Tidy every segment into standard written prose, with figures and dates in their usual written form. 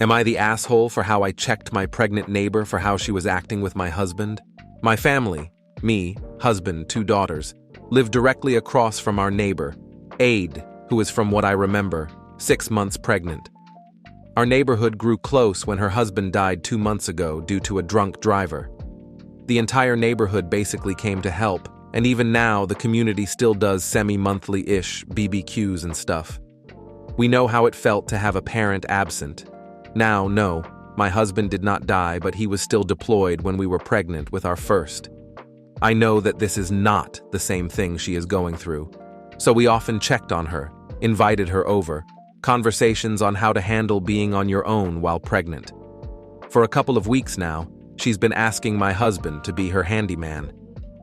Am I the asshole for how I checked my pregnant neighbor for how she was acting with my husband? My family, me, husband, 2 daughters, live directly across from our neighbor, Aid, who is, from what I remember, 6 months pregnant. Our neighborhood grew close when her husband died 2 months ago due to a drunk driver. The entire neighborhood basically came to help, and even now the community still does semi-monthly-ish BBQs and stuff. We know how it felt to have a parent absent. Now, no, my husband did not die, but he was still deployed when we were pregnant with our first. I know that this is not the same thing she is going through, so we often checked on her, invited her over, conversations on how to handle being on your own while pregnant. For a couple of weeks now, she's been asking my husband to be her handyman.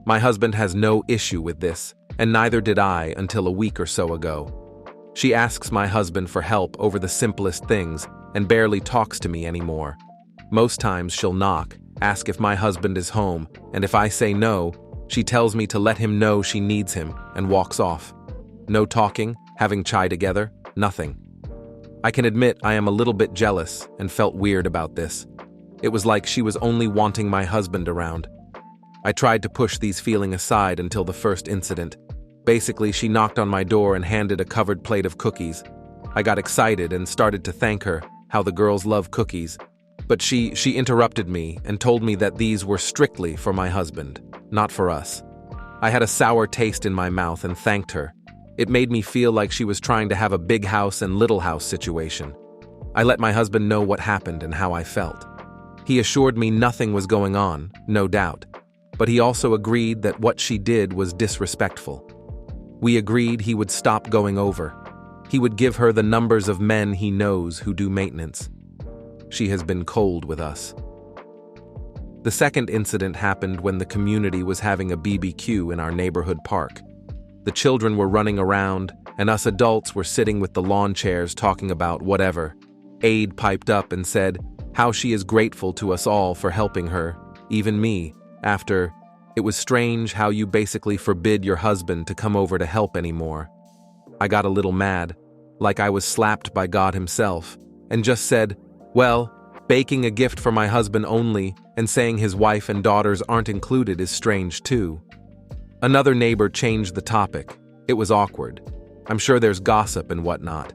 My husband has no issue with this, and neither did I until a week or so ago. She asks my husband for help over the simplest things and barely talks to me anymore. Most times she'll knock, ask if my husband is home, and if I say no, she tells me to let him know she needs him and walks off. No talking, having chai together, nothing. I can admit I am a little bit jealous and felt weird about this. It was like she was only wanting my husband around. I tried to push these feelings aside until the first incident. Basically, she knocked on my door and handed a covered plate of cookies. I got excited and started to thank her, how the girls love cookies. But she interrupted me and told me that these were strictly for my husband, not for us. I had a sour taste in my mouth and thanked her. It made me feel like she was trying to have a big house and little house situation. I let my husband know what happened and how I felt. He assured me nothing was going on, no doubt, but he also agreed that what she did was disrespectful. We agreed he would stop going over. He would give her the numbers of men he knows who do maintenance. She has been cold with us. The second incident happened when the community was having a BBQ in our neighborhood park. The children were running around, and us adults were sitting with the lawn chairs talking about whatever. Aid piped up and said how she is grateful to us all for helping her, even me, after, "It was strange how you basically forbid your husband to come over to help anymore." I got a little mad, like I was slapped by God himself, and just said, well, baking a gift for my husband only and saying his wife and daughters aren't included is strange too. Another neighbor changed the topic. It was awkward. I'm sure there's gossip and whatnot.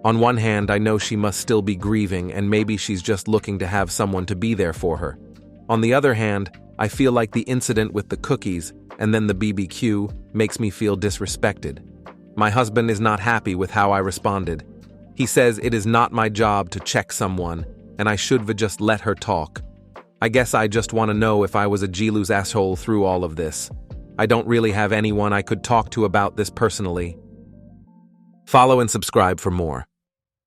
On one hand, I know she must still be grieving and maybe she's just looking to have someone to be there for her. On the other hand, I feel like the incident with the cookies and then the BBQ makes me feel disrespected. My husband is not happy with how I responded. He says it is not my job to check someone, and I should just let her talk. I guess I just want to know if I was a Gilu's asshole through all of this. I don't really have anyone I could talk to about this personally. Follow and subscribe for more.